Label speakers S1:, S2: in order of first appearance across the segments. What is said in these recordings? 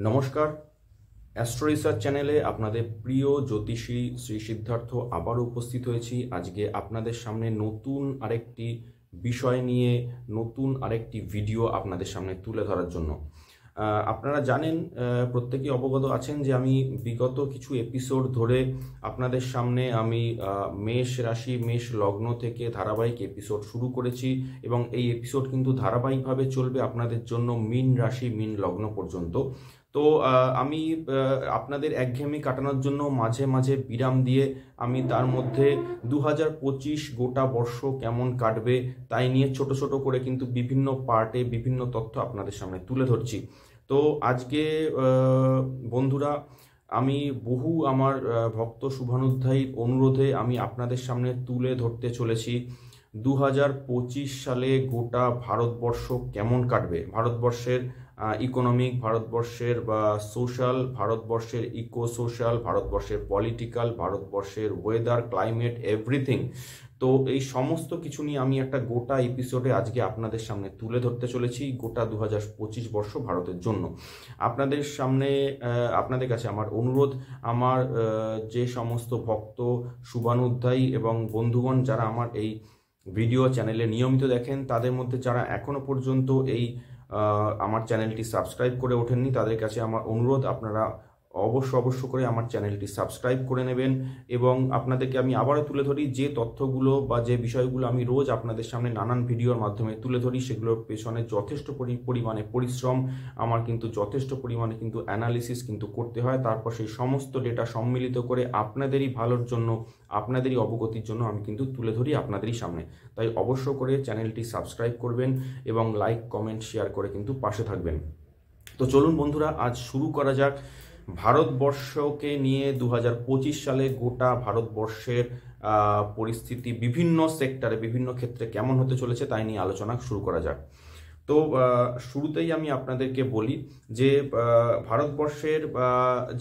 S1: নমস্কার, astro research চ্যানেলে আপনাদের প্রিয় জ্যোতিষী শ্রী সিদ্ধার্থ আবারও উপস্থিত হয়েছি। আজকে আপনাদের সামনে নতুন আরেকটি বিষয় নিয়ে নতুন আরেকটি ভিডিও আপনাদের সামনে তুলে ধরার জন্য। আপনারা জানেন, প্রত্যেকেই অবগত আছেন যে আমি বিগত কিছু এপিসোড ধরে আপনাদের সামনে আমি মেষ রাশি মেষ লগ্ন থেকে ধারাবাহিক এপিসোড শুরু করেছি এবং এই এপিসোড কিন্তু ধারাবাহিকভাবে চলবে আপনাদের জন্য মীন রাশি মীন লগ্ন পর্যন্ত। তো আমি আপনাদের একঘেয়েমি কাটানোর জন্য মাঝে মাঝে বিরাম দিয়ে আমি তার মধ্যে 2025 গোটা বর্ষ কেমন কাটবে তাই নিয়ে ছোট ছোট করে কিন্তু বিভিন্ন পার্টে বিভিন্ন তথ্য আপনাদের সামনে তুলে ধরছি। তো আজকে বন্ধুরা, আমি বহু আমার ভক্ত শুভানুধ্যায়ীর অনুরোধে আমি আপনাদের সামনে তুলে ধরতে চলেছি 2025 সালে গোটা ভারতবর্ষ কেমন কাটবে, ভারতবর্ষের ইকোনমিক, ভারতবর্ষের বা সোশ্যাল, ভারতবর্ষের ইকো সোশ্যাল, ভারতবর্ষের পলিটিক্যাল, ভারতবর্ষের ওয়েদার, ক্লাইমেট, এভরিথিং। তো এই সমস্ত কিছু নিয়ে আমি একটা গোটা এপিসোডে আজকে আপনাদের সামনে তুলে ধরতে চলেছি গোটা 2025 বর্ষ ভারতের জন্য। আপনাদের সামনে আপনাদের কাছে আমার অনুরোধ, আমার যে সমস্ত ভক্ত শুভানুধ্যায়ী এবং বন্ধুগণ যারা আমার এই ভিডিও চ্যানেলে নিয়মিত দেখেন, তাদের মধ্যে যারা এখনো পর্যন্ত এই আমার চ্যানেলটি সাবস্ক্রাইব করে ওঠেননি, তাদের কাছে আমার অনুরোধ আপনারা অবশ্য করে আমার চ্যানেলটি সাবস্ক্রাইব করে নেবেন। এবং আপনাদেরকে আমি আবারও তুলে ধরি, যে তথ্যগুলো বা যে বিষয়গুলো আমি রোজ আপনাদের সামনে নানান ভিডিওর মাধ্যমে তুলে ধরি, সেগুলোর পেছনে যথেষ্ট পরিমাণে পরিশ্রম, আমার কিন্তু যথেষ্ট পরিমাণে কিন্তু অ্যানালিসিস কিন্তু করতে হয়। তারপর সেই সমস্ত ডেটা সম্মিলিত করে আপনাদেরই ভালোর জন্য, আপনাদেরই অবগতির জন্য আমি কিন্তু তুলে ধরি আপনাদেরই সামনে। তাই অবশ্য করে চ্যানেলটি সাবস্ক্রাইব করবেন এবং লাইক কমেন্ট শেয়ার করে কিন্তু পাশে থাকবেন। তো চলুন বন্ধুরা, আজ শুরু করা যাক ভারতবর্ষকে নিয়ে 2025 সালে গোটা ভারতবর্ষের পরিস্থিতি বিভিন্ন সেক্টরে বিভিন্ন ক্ষেত্রে কেমন হতে চলেছে তাই নিয়ে আলোচনা শুরু করা যাক। তো শুরুতেই আমি আপনাদেরকে বলি যে ভারতবর্ষের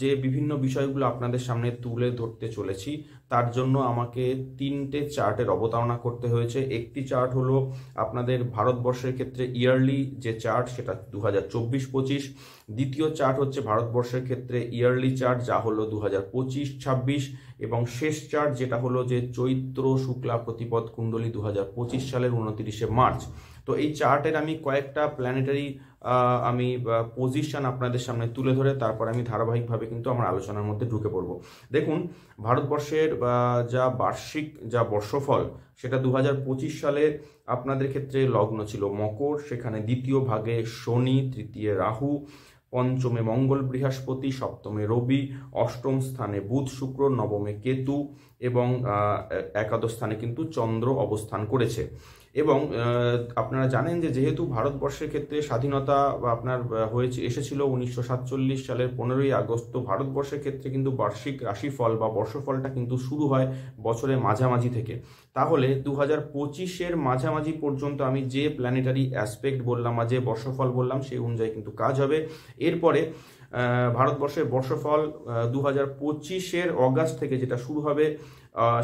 S1: যে বিভিন্ন বিষয়গুলো আপনাদের সামনে তুলে ধরতে চলেছি তার জন্য আমাকে তিনটে চার্টের অবতারণা করতে হয়েছে। একটি চার্ট হলো আপনাদের ভারতবর্ষের ক্ষেত্রে ইয়ারলি যে চার্ট, সেটা 2024-25। দ্বিতীয় চার্ট হচ্ছে ভারতবর্ষের ক্ষেত্রে ইয়ারলি চার্ট, যা হলো 2025-26। এবং শেষ চার্ট যেটা হলো যে চৈত্র শুক্লা প্রতিপদ কুণ্ডলী 2025 সালের 29শে মার্চ। তো এই চার্টের আমি কয়েকটা প্ল্যানেটারি আমি পজিশন আপনাদের সামনে তুলে ধরে তারপর আমি ধারাবাহিকভাবে কিন্তু আমার আলোচনার মধ্যে ঢুকে পড়ব। দেখুন, ভারতবর্ষের যা বর্ষফল সেটা 2025 সালে আপনাদের ক্ষেত্রে লগ্ন ছিল মকর, সেখানে দ্বিতীয় ভাগে শনি, তৃতীয় রাহু, পঞ্চমে মঙ্গল বৃহস্পতি, সপ্তমে রবি, অষ্টম স্থানে বুধ শুক্র, নবমে কেতু এবং একাদশ স্থানে কিন্তু চন্দ্র অবস্থান করেছে। এবং আপনারা জানেন যে যেহেতু ভারতবর্ষের ক্ষেত্রে স্বাধীনতা আপনার এসেছিল 1947 সালের 15ই আগস্ট, তো ভারতবর্ষের ক্ষেত্রে কিন্তু বার্ষিক রাশিফল বা বর্ষফলটা কিন্তু শুরু হয় বছরের মাঝামাঝি থেকে। তাহলে 2025-এর মাঝামাঝি পর্যন্ত আমি যে প্ল্যানেটারি অ্যাসপেক্ট বললাম বা যে বর্ষফল বললাম সেই অনুযায়ী কিন্তু কাজ হবে। এরপরে ভারতবর্ষের বর্ষফল 2025-এর অগাস্ট থেকে যেটা শুরু হবে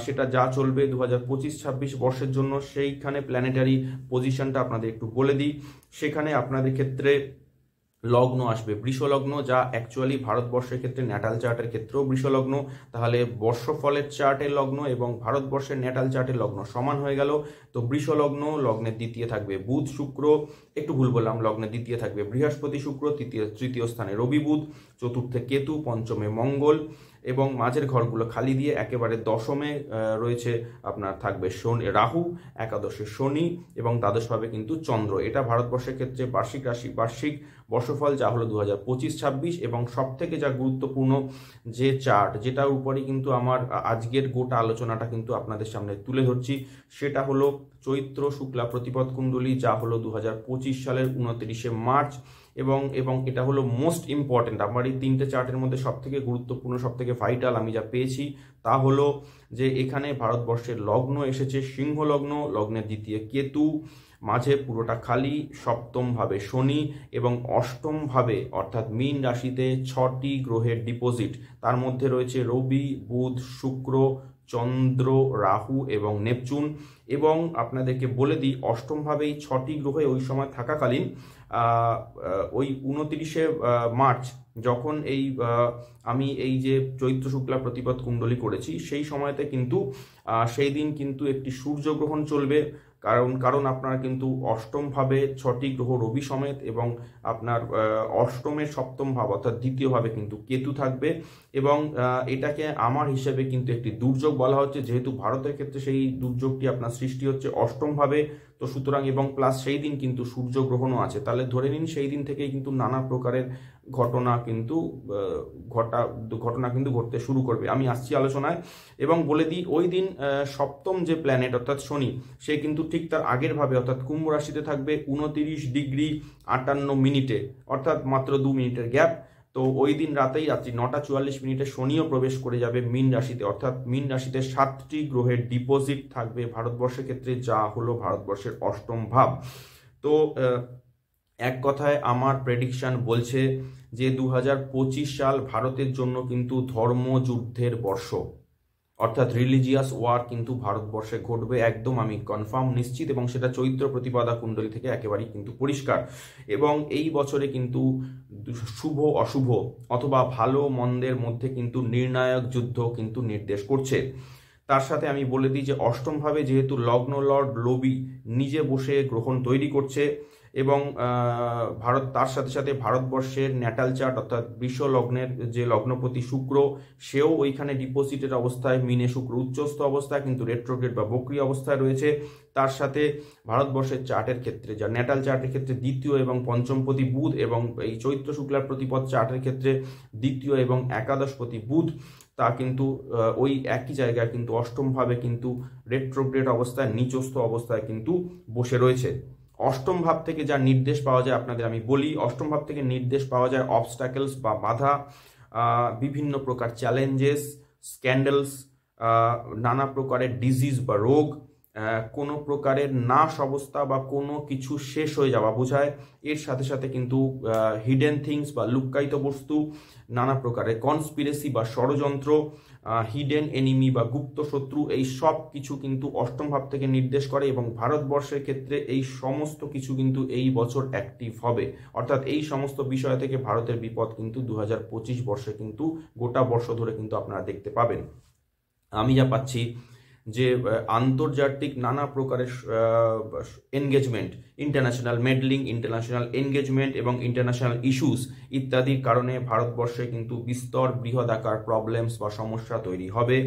S1: সেটা যা চলবে 2025-26 বর্ষের জন্য, সেইখানে প্ল্যানেটারি পজিশনটা আপনাদের একটু বলে দিই। সেখানে আপনাদের ক্ষেত্রে লগ্ন আসবে বৃষলগ্ন, যা অ্যাকচুয়ালি ভারতবর্ষের ক্ষেত্রে ন্যাটাল চার্টের ক্ষেত্রেও বৃষলগ্ন। তাহলে বর্ষফলের চার্টের লগ্ন এবং ভারতবর্ষের ন্যাটাল চার্টের লগ্ন সমান হয়ে গেল। তো বৃষলগ্ন, লগ্নের দ্বিতীয় থাকবে বুধ শুক্র, একটু ভুল বললাম, লগ্নের দ্বিতীয় থাকবে বৃহস্পতি শুক্র, তৃতীয় স্থানে রবি বুধ, চতুর্থে কেতু, পঞ্চমে মঙ্গল এবং মাঝের ঘরগুলো খালি দিয়ে একেবারে দশমে রয়েছে আপনার থাকবে রাহু, একাদশে শনি এবং দ্বাদশভাবে কিন্তু চন্দ্র। এটা ভারতবর্ষের ক্ষেত্রে বার্ষিক বর্ষফল যা হলো 2025-26। এবং সব থেকে যা গুরুত্বপূর্ণ যে চার্ট, যেটার উপরে কিন্তু আমার আজকের গোটা আলোচনাটা কিন্তু আপনাদের সামনে তুলে ধরছি, সেটা হলো চৈত্র শুক্লা প্রতিপদ কুণ্ডলী, যা হলো 2025 সালের 29শে মার্চ। এবং এটা হলো মোস্ট ইম্পর্টেন্ট। আমার এই তিনটে চার্টের মধ্যে সব থেকে গুরুত্বপূর্ণ, সব থেকে ভাইটাল আমি যা পেয়েছি তা হলো যে এখানে ভারতবর্ষের লগ্ন এসেছে সিংহ লগ্ন, লগ্নের দ্বিতীয় কেতু, মাঝে পুরোটা খালি, সপ্তম ভাবে শনি এবং অষ্টম ভাবে অর্থাৎ মীন রাশিতে 6টি গ্রহের ডিপোজিট। তার মধ্যে রয়েছে রবি, বুধ, শুক্র, চন্দ্র, রাহু এবং নেপচুন। এবং আপনাদেরকে বলে দিই, অষ্টমভাবে এই 6টি গ্রহে ওই সময় থাকাকালীন ওই 29শে মার্চ যখন আমি এই যে চৈত্র শুক্লা প্রতিপদ কুণ্ডলী করেছি, সেই সময়তে কিন্তু সেই দিন কিন্তু একটি সূর্যগ্রহণ চলবে। কারণ আপনার কিন্তু অষ্টম ভাবে 6টি গ্রহ রবি সমেত এবং আপনার অষ্টমের সপ্তম ভাব অর্থাৎ দ্বিতীয় ভাবে কিন্তু কেতু থাকবে। এবং এটাকে আমার হিসেবে কিন্তু একটি দুর্যোগ বলা হচ্ছে, যেহেতু ভারতের ক্ষেত্রে সেই দুর্যোগটি আপনার সৃষ্টি হচ্ছে অষ্টম ভাবে। তো সুতরাং এবং প্লাস সেই দিন কিন্তু সূর্যগ্রহণও আছে, তাহলে ধরে নিন সেই দিন থেকেই কিন্তু নানা প্রকারের ঘটনা কিন্তু ঘটতে শুরু করবে। আমি আসছি আলোচনায় এবং বলে দিই, ওই দিন সপ্তম যে প্ল্যানেট অর্থাৎ শনি, সে কিন্তু ঠিক তার আগের ভাবে অর্থাৎ কুম্ভ রাশিতে থাকবে 29°58' অর্থাৎ মাত্র 2 মিনিটের গ্যাপ। তো ওই দিন রাতেই রাত্রি 9:44 শনিও প্রবেশ করে যাবে মীন রাশিতে, অর্থাৎ মীন রাশিতে 7টি গ্রহের ডিপোজিট থাকবে ভারতবর্ষের ক্ষেত্রে, যা হলো ভারতবর্ষের অষ্টম ভাব। তো এক কথায় আমার প্রেডিকশন বলছে যে 2025 সাল ভারতের জন্য কিন্তু ধর্মযুদ্ধের বর্ষ, অর্থাৎ রিলিজিয়াস ওয়ার কিন্তু ভারতবর্ষে ঘটবে, একদম আমি কনফার্ম নিশ্চিত। এবং সেটা চৈত্র প্রতিপদা কুণ্ডলী থেকে একেবারেই কিন্তু পরিষ্কার। এবং এই বছরে কিন্তু শুভ অশুভ অথবা ভালো মন্দের মধ্যে কিন্তু নির্ণায়ক যুদ্ধ কিন্তু নির্দেশ করছে। তার সাথে আমি বলে দিই যে অষ্টম ভাবে যেহেতু লগ্ন লর্ড রবি নিজে বসে গ্রহণ তৈরি করছে এবং তার সাথে সাথে ভারতবর্ষের ন্যাটাল চার্ট অর্থাৎ বৃষ লগ্নের যে লগ্নপতি শুক্র, সেও ওইখানে ডিপোজিটের অবস্থায়, মিনে শুক্র উচ্চস্থ অবস্থায় কিন্তু রেট্রোগ্রেড বা বক্রী অবস্থায় রয়েছে। তার সাথে ভারতবর্ষের চার্টের ক্ষেত্রে, যা ন্যাটাল চার্টের ক্ষেত্রে দ্বিতীয় এবং পঞ্চমপতি বুধ, এবং এই চৈত্র শুক্লার প্রতিপদ চার্টের ক্ষেত্রে দ্বিতীয় এবং একাদশপতি বুধ, তা কিন্তু ওই একই জায়গায় কিন্তু অষ্টম ভাবে কিন্তু রেট্রোগ্রেড অবস্থায়, নিচস্থ অবস্থায় কিন্তু বসে রয়েছে। অষ্টম ভাব থেকে যা নির্দেশ পাওয়া যায় আপনাদের আমি বলি, অষ্টম ভাব থেকে নির্দেশ পাওয়া যায় অবস্ট্যাকলস বা বাধা, বিভিন্ন প্রকার চ্যালেঞ্জেস, স্ক্যান্ডেলস, নানা প্রকারের ডিজিজ বা রোগ, কোনো প্রকারের নাশ অবস্থা বা কোনো কিছু শেষ হয়ে যাওয়া বোঝায়। এর সাথে সাথে কিন্তু হিডেন থিংস বা লুক্কায়িত বস্তু, নানা প্রকারের কনস্পিরেসি বা ষড়যন্ত্র, হিডেন এনিমি বা গুপ্ত শত্রু, এই সব কিছু কিন্তু অষ্টম ভাব থেকে নির্দেশ করে। এবং ভারতবর্ষের ক্ষেত্রে এই সমস্ত কিছু কিন্তু এই বছর অ্যাক্টিভ হবে, অর্থাৎ এই সমস্ত বিষয় থেকে ভারতের বিপদ কিন্তু 2025 বর্ষে কিন্তু গোটা বর্ষ ধরে কিন্তু আপনারা দেখতে পাবেন। আমি যা পাচ্ছি যে আন্তর্জাতিক নানা প্রকারের এনগেজমেন্ট, ইন্টারন্যাশনাল মেডলিং, ইন্টারন্যাশনাল এনগেজমেন্ট এবং ইন্টারন্যাশনাল ইস্যুস ইত্যাদির কারণে ভারতবর্ষে কিন্তু বিস্তর বৃহৎ আকার প্রবলেমস বা সমস্যা তৈরি হবে।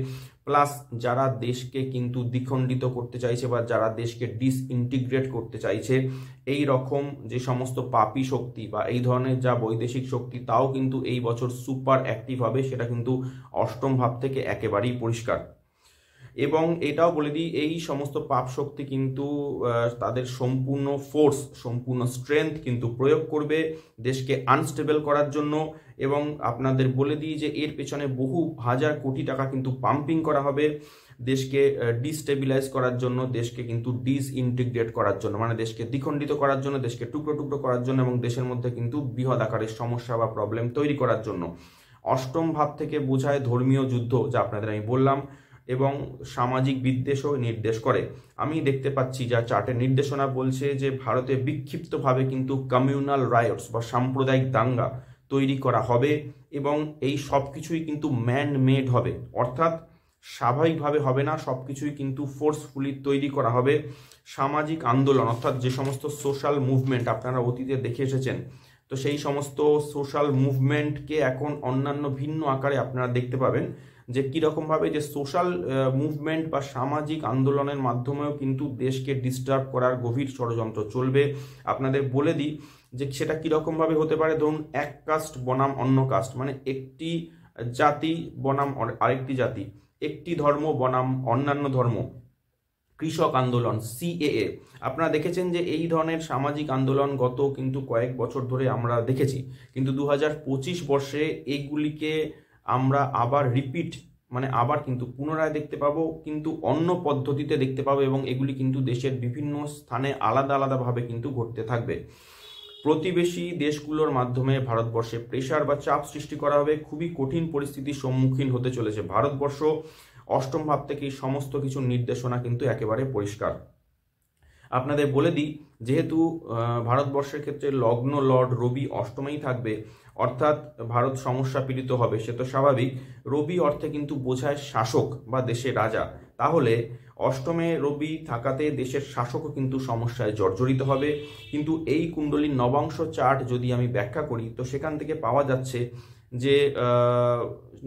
S1: প্লাস যারা দেশকে কিন্তু দ্বিখণ্ডিত করতে চাইছে বা যারা দেশকে ডিসইন্টিগ্রেট করতে চাইছে, এই রকম যে সমস্ত পাপী শক্তি বা এই ধরনের যা বৈদেশিক শক্তি, তাও কিন্তু এই বছর সুপার অ্যাক্টিভ হবে, সেটা কিন্তু অষ্টম ভাব থেকে একেবারেই পরিষ্কার। এবং এটাও বলে দিই, এই সমস্ত পাপ শক্তি কিন্তু তাদের সম্পূর্ণ ফোর্স, সম্পূর্ণ স্ট্রেংথ কিন্তু প্রয়োগ করবে দেশকে আনস্টেবল করার জন্য। এবং আপনাদের বলে দিই যে এর পেছনে বহু হাজার কোটি টাকা কিন্তু পাম্পিং করা হবে দেশকে ডিস্টেবিলাইজ করার জন্য, দেশকে কিন্তু ডিসইন্টিগ্রেট করার জন্য, মানে দেশকে দ্বিখণ্ডিত করার জন্য, দেশকে টুকরো টুকরো করার জন্য এবং দেশের মধ্যে কিন্তু বৃহৎ আকারের সমস্যা বা প্রবলেম তৈরি করার জন্য। অষ্টম ভাব থেকে বোঝায় ধর্মীয় যুদ্ধ, যা আপনাদের আমি বললাম, এবং সামাজিক বিদ্বেষও নির্দেশ করে। আমি দেখতে পাচ্ছি যা চার্টের নির্দেশনা বলছে যে ভারতে বিক্ষিপ্তভাবে কিন্তু কমিউনাল রায়টস বা সাম্প্রদায়িক দাঙ্গা তৈরি করা হবে এবং এই সব কিছুই কিন্তু ম্যান মেড হবে, অর্থাৎ স্বাভাবিকভাবে হবে না, সব কিছুই কিন্তু ফোর্সফুলি তৈরি করা হবে। সামাজিক আন্দোলন অর্থাৎ যে সমস্ত সোশ্যাল মুভমেন্ট আপনারা অতীতে দেখে এসেছেন, তো সেই সমস্ত সোশ্যাল মুভমেন্টকে এখন অন্যান্য ভিন্ন আকারে আপনারা দেখতে পাবেন, যে কীরকমভাবে যে সোশ্যাল মুভমেন্ট বা সামাজিক আন্দোলনের মাধ্যমেও কিন্তু দেশকে ডিস্টার্ব করার গভীর ষড়যন্ত্র চলবে। আপনাদের বলে দিই যে সেটা কীরকমভাবে হতে পারে। ধরুন, এক কাস্ট বনাম অন্য কাস্ট, মানে একটি জাতি বনাম আরেকটি জাতি, একটি ধর্ম বনাম অন্যান্য ধর্ম, কৃষক আন্দোলন, সিএএ। আপনারা দেখেছেন যে এই ধরনের সামাজিক আন্দোলন গত কিন্তু কয়েক বছর ধরে আমরা দেখেছি, কিন্তু 2025 বর্ষে এইগুলিকে আমরা আবার রিপিট, মানে আবার কিন্তু পুনরায় দেখতে পাবো, কিন্তু অন্য পদ্ধতিতে দেখতে পাবো এবং এগুলি কিন্তু দেশের বিভিন্ন স্থানে আলাদা আলাদাভাবে কিন্তু ঘটতে থাকবে। প্রতিবেশী দেশগুলোর মাধ্যমে ভারতবর্ষে প্রেশার বা চাপ সৃষ্টি করা হবে, খুবই কঠিন পরিস্থিতির সম্মুখীন হতে চলেছে ভারতবর্ষ। অষ্টম ভাব থেকেই সমস্ত কিছু নির্দেশনা কিন্তু একেবারে পরিষ্কার। আপনাদের বলে দিই, যেহেতু ভারতবর্ষের ক্ষেত্রে লগ্ন লর্ড রবি অষ্টমেই থাকবে, অর্থাৎ ভারত সমস্যা পীড়িত হবে, সে তো স্বাভাবিক। রবি অর্থে কিন্তু বোঝায় শাসক বা দেশের রাজা, তাহলে অষ্টমে রবি থাকাতে দেশের শাসকও কিন্তু সমস্যায় জর্জরিত হবে। কিন্তু এই কুণ্ডলীর নবাংশ চার্ট যদি আমি ব্যাখ্যা করি, তো সেখান থেকে পাওয়া যাচ্ছে যে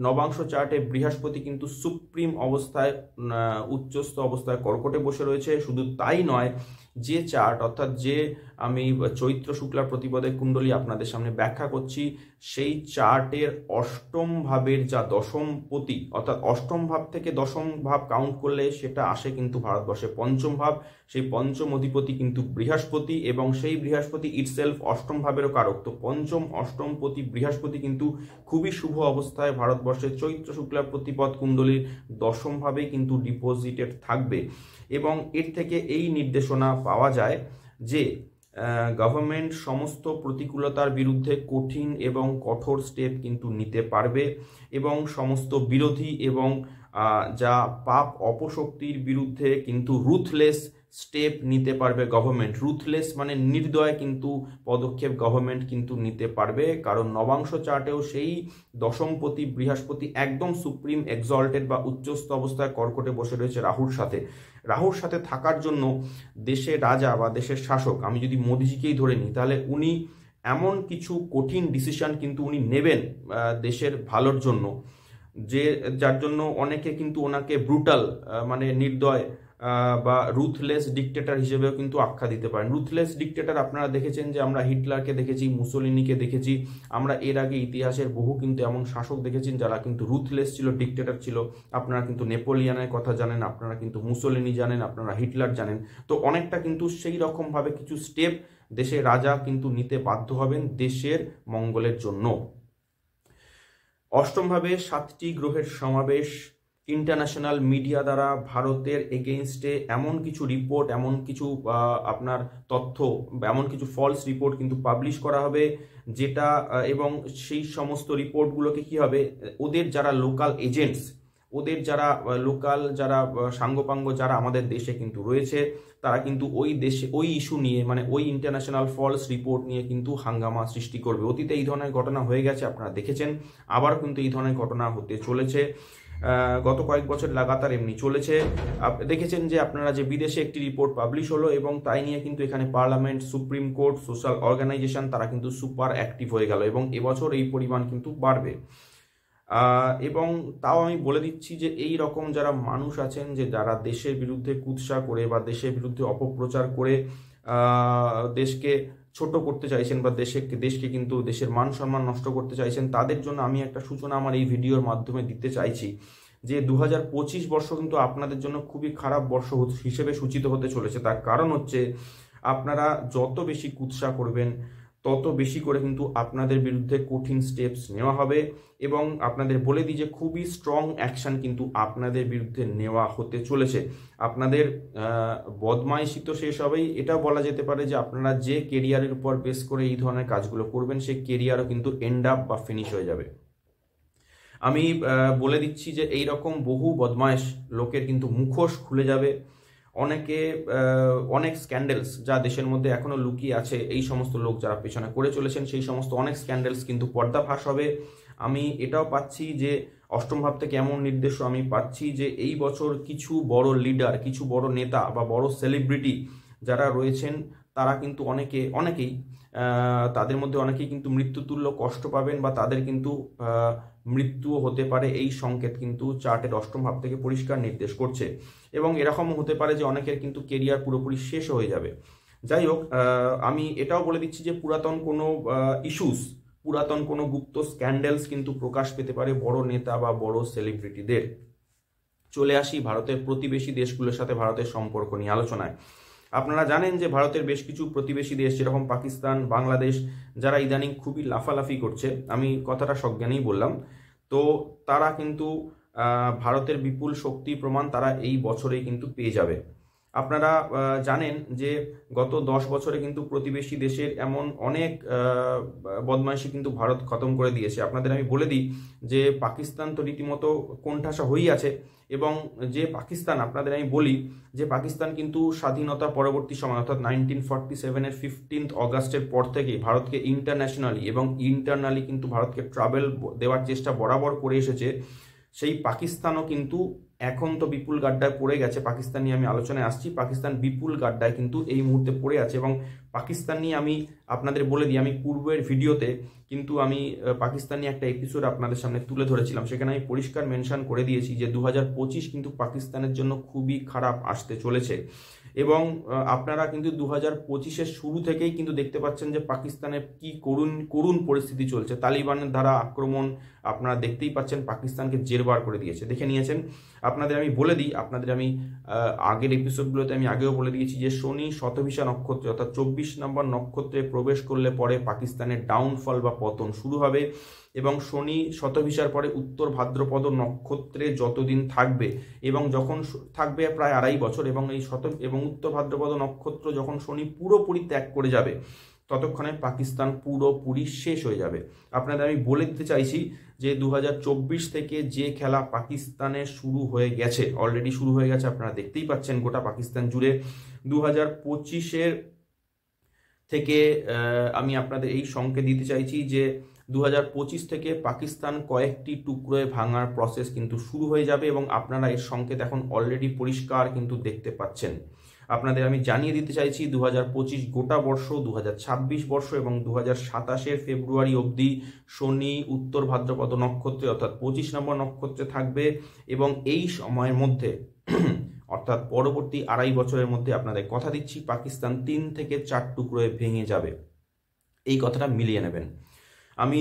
S1: নবাংশ চার্টে বৃহস্পতি কিন্তু সুপ্রিম অবস্থায়, উচ্চস্থ অবস্থায় কর্কটে বসে রয়েছে। শুধু তাই নয়, যে চার্ট অর্থাৎ যে আমি চৈত্র শুক্লা প্রতিপদে কুণ্ডলী আপনাদের সামনে ব্যাখ্যা করছি, সেই চার্টের অষ্টম ভাবের যা দশমপতি, অর্থাৎ অষ্টম ভাব থেকে দশম ভাব কাউন্ট করলে সেটা আসে কিন্তু ভারতবর্ষে পঞ্চম ভাব। সেই পঞ্চম অধিপতি কিন্তু বৃহস্পতি, এবং সেই বৃহস্পতি ইটসেলফ অষ্টম ভাবেরও কারক। তো পঞ্চম অষ্টমপতি বৃহস্পতি কিন্তু খুবই শুভ অবস্থায় ভারতবর্ষের চৈত্র শুক্লা প্রতিপদ কুণ্ডলীর দশম ভাবে কিন্তু ডিপোজিটেড থাকবে। এবং এর থেকে এই নির্দেশনা পাওয়া যায় যে গভর্নমেন্ট সমস্ত প্রতিকূলতার বিরুদ্ধে কঠিন এবং কঠোর স্টেপ কিন্তু নিতে পারবে, এবং সমস্ত বিরোধী এবং যা পাপ অপশক্তির বিরুদ্ধে কিন্তু রুথলেস স্টেপ নিতে পারবে গভর্নমেন্ট। রুথলেস মানে নির্দয় কিন্তু পদক্ষেপ গভর্নমেন্ট কিন্তু নিতে পারবে, কারণ নবাংশ চার্টেও সেই দশমপতি বৃহস্পতি একদম সুপ্রিম এক্সল্টেড বা উচ্চস্থ অবস্থায় কর্কটে বসে রয়েছে রাহুর সাথে থাকার জন্য দেশের রাজা বা দেশের শাসক, আমি যদি মোদিজিকেই ধরে নিই, তাহলে উনি এমন কিছু কঠিন ডিসিশন কিন্তু উনি নেবেন দেশের ভালোর জন্য, যার জন্য অনেকে কিন্তু ওনাকে ব্রুটাল মানে নির্দয় বা রুথলেস ডিক্টেটর হিসেবেও কিন্তু আখ্যা দিতে পারেন। রুথলেস ডিক্টেটর আপনারা দেখেছেন যে আমরা হিটলারকে দেখেছি, মুসোলিনিকে দেখেছি, আমরা এর আগে ইতিহাসের বহু কিন্তু এমন শাসক দেখেছেন যারা কিন্তু রুথলেস ছিল, ডিক্টেটর ছিল। আপনারা কিন্তু নেপোলিয়নের কথা জানেন, আপনারা কিন্তু মুসোলিনি জানেন, আপনারা হিটলার জানেন। তো অনেকটা কিন্তু সেই রকমভাবে কিছু স্টেপ দেশের রাজা কিন্তু নিতে বাধ্য হবেন দেশের মঙ্গলের জন্য। অষ্টমভাবে 7টি গ্রহের সমাবেশ, ইন্টারন্যাশনাল মিডিয়া দ্বারা ভারতের এগেইনস্টে এমন কিছু রিপোর্ট, এমন কিছু আপনার তথ্য, এমন কিছু ফলস রিপোর্ট কিন্তু পাবলিশ করা হবে, যেটা এবং সেই সমস্ত রিপোর্টগুলোকে কি হবে, ওদের যারা লোকাল এজেন্টস, ওদের যারা লোকাল যারা সাঙ্গপাঙ্গ যারা আমাদের দেশে কিন্তু রয়েছে, তারা কিন্তু ওই দেশে ওই ইস্যু নিয়ে, মানে ওই ইন্টারন্যাশনাল ফলস রিপোর্ট নিয়ে কিন্তু হাঙ্গামা সৃষ্টি করবে। অতীতে এই ধরনের ঘটনা হয়ে গেছে, আপনারা দেখেছেন, আবার কিন্তু এই ধরনের ঘটনা হতে চলেছে। গত কয়েক বছর লাগাতার এমনি চলেছে। দেখেছেন যে আপনারা যে বিদেশে একটি রিপোর্ট পাবলিশ হলো, এবং তাই নিয়ে কিন্তু এখানে parliament, supreme court, social organization তারা কিন্তু সুপার অ্যাক্টিভ হয়ে গেল, এবং এবছর এই পরিমাণ কিন্তু বাড়বে। এবং তাও আমি বলে দিচ্ছি যে এই রকম যারা মানুষ আছেন, যে যারা দেশের বিরুদ্ধে কুৎসা করে বা দেশের বিরুদ্ধে অপপ্রচার করে দেশকে ছোট করতে চাইছেন বা দেশকে কিন্তু দেশের মান সম্মান নষ্ট করতে চাইছেন, তাদের জন্য আমি একটা সূচনা আমার এই ভিডিওর মাধ্যমে দিতে চাইছি যে 2025 বর্ষ কিন্তু আপনাদের জন্য খুবই খারাপ বর্ষ হিসেবে সূচিত হতে চলেছে। তার কারণ হচ্ছে, আপনারা যত বেশি কুৎসা করবেন তত বেশি করে কিন্তু আপনাদের বিরুদ্ধে কঠিন স্টেপস নেওয়া হবে, এবং আপনাদের বলে দিই যে খুবই স্ট্রং অ্যাকশন কিন্তু আপনাদের বিরুদ্ধে নেওয়া হতে চলেছে। আপনাদের বদমাইশি তো শেষ হবেই, এটা বলা যেতে পারে যে আপনারা যে কেরিয়ারের উপর বেস করে এই ধরনের কাজগুলো করবেন, সেই কেরিয়ারও কিন্তু এন্ড আপ বা ফিনিশ হয়ে যাবে। আমি বলে দিচ্ছি যে এই রকম বহু বদমাইশ লোকের কিন্তু মুখোশ খুলে যাবে। অনেক স্ক্যান্ডেলস যা দেশের মধ্যে এখনো লুকিয়ে আছে, এই সমস্ত লোক যারা পেছনে করে চলেছেন, সেই সমস্ত অনেক স্ক্যান্ডেলস কিন্তু পর্দাফাশ হবে। আমি এটাও পাচ্ছি যে অষ্টম ভাব থেকে এমন নির্দেশ আমি পাচ্ছি যে এই বছর কিছু বড় লিডার, কিছু বড় নেতা বা বড় সেলিব্রিটি যারা রয়েছেন, তারা কিন্তু অনেকেই তাদের মধ্যে অনেকেই কিন্তু মৃত্যুতুল্য কষ্ট পাবেন, বা তাদের কিন্তু মৃত্যুও হতে পারে। এই সংকেত কিন্তু চার্টের অষ্টম ভাব থেকে পরিষ্কার নির্দেশ করছে, এবং এরকমও হতে পারে যে অনেকের কিন্তু কেরিয়ার পুরোপুরি শেষ হয়ে যাবে। যাই হোক, আমি এটাও বলে দিচ্ছি যে পুরাতন কোনো ইস্যুস, পুরাতন কোনো গুপ্ত স্ক্যান্ডেলস কিন্তু প্রকাশ পেতে পারে বড় নেতা বা বড় সেলিব্রিটিদের। চলে আসি ভারতের প্রতিবেশী দেশগুলোর সাথে ভারতের সম্পর্ক নিয়ে আলোচনায়। আপনারা জানেন যে ভারতের বেশ কিছু প্রতিবেশী দেশ, যেরকম পাকিস্তান, বাংলাদেশ, যারা ইদানিং খুবই লাফালাফি করছে, আমি কথাটা সজ্ঞানেই বললাম, তো তারা কিন্তু ভারতের বিপুল শক্তি প্রমাণ তারা এই বছরেই কিন্তু পেয়ে যাবে। আপনারা জানেন যে গত 10 বছরে কিন্তু প্রতিবেশী দেশের এমন অনেক বদমাইশি কিন্তু ভারত খতম করে দিয়েছে। আপনাদের আমি বলে দিই যে পাকিস্তান তো রীতিমতো কোণঠাসা হয়েই আছে, এবং যে পাকিস্তান, আপনাদের আমি বলি যে পাকিস্তান কিন্তু স্বাধীনতা পরবর্তী সময় অর্থাৎ 1947-এর 15 অগাস্টের পর থেকে ভারতকে ইন্টারন্যাশনালি এবং ইন্টারনালি কিন্তু ভারতকে ট্রাভেল দেওয়ার চেষ্টা বরাবর করে এসেছে। সেই পাকিস্তানও কিন্তু এখন তো বিপুল গাড্ডায় পড়ে গেছে। পাকিস্তান নিয়ে আমি আলোচনায় আসছি। পাকিস্তান বিপুল গাড্ডায় কিন্তু এই মুহূর্তে পড়ে আছে, এবং পাকিস্তান নিয়ে আমি আপনাদের বলে দিই, আমি পূর্বের ভিডিওতে কিন্তু আমি পাকিস্তান নিয়ে একটা এপিসোড আপনাদের সামনে তুলে ধরেছিলাম। সেখানে আমি পরিষ্কার মেনশন করে দিয়েছি যে 2025 কিন্তু পাকিস্তানের জন্য খুবই খারাপ আসতে চলেছে, এবং আপনারা কিন্তু 2025-এর শুরু থেকেই কিন্তু দেখতে পাচ্ছেন যে পাকিস্তানের কি করুণ পরিস্থিতি চলছে। তালিবানের দ্বারা আক্রমণ আপনারা দেখতেই পাচ্ছেন, পাকিস্তানকে জেরবার করে দিয়েছে, দেখে নিয়েছেন। আপনাদের আমি বলে দিই, আপনাদের আমি আগের এপিসোডগুলোতে আমি আগেও বলে দিয়েছি যে শনি শতভিষা নক্ষত্রে অর্থাৎ 24 নম্বর নক্ষত্রে প্রবেশ করলে পরে পাকিস্তানের ডাউনফল বা পতন শুরু হবে, এবং শনি শতভিষার পরে উত্তর ভাদ্রপদ নক্ষত্রে যতদিন থাকবে, এবং যখন থাকবে প্রায় 2.5 বছর, এবং উত্তর ভাদ্রপদ নক্ষত্র যখন শনি পুরোপুরি ত্যাগ করে যাবে ততক্ষণে পাকিস্তান পুরোপুরি শেষ হয়ে যাবে। আপনাদের আমি বলে দিতে চাইছি যে 2024 থেকে যে খেলা পাকিস্তানে শুরু হয়ে গেছে, অলরেডি শুরু হয়ে গেছে, আপনারা দেখতেই পাচ্ছেন গোটা পাকিস্তান জুড়ে। 2025-এর থেকে আমি আপনাদের এই সংকেত দিতে চাইছি যে 2025 থেকে পাকিস্তান কয়েকটি টুকরোয় ভাঙার প্রসেস কিন্তু শুরু হয়ে যাবে, এবং আপনারা এর সংকেত এখন অলরেডি পরিষ্কার কিন্তু দেখতে পাচ্ছেন। আপনাদের আমি জানিয়ে দিতে চাইছি 2025 গোটা বর্ষ, 2026 বর্ষ এবং 2027-এর ফেব্রুয়ারি অবধি শনি উত্তর ভাদ্রপদ নক্ষত্রে অর্থাৎ 25 নম্বর নক্ষত্রে থাকবে, এবং এই সময়ের মধ্যে অর্থাৎ পরবর্তী 2.5 বছরের মধ্যে আপনাদের কথা দিচ্ছি পাকিস্তান 3 থেকে 4 টুকরোয় ভেঙে যাবে। এই কথাটা মিলিয়ে নেবেন। আমি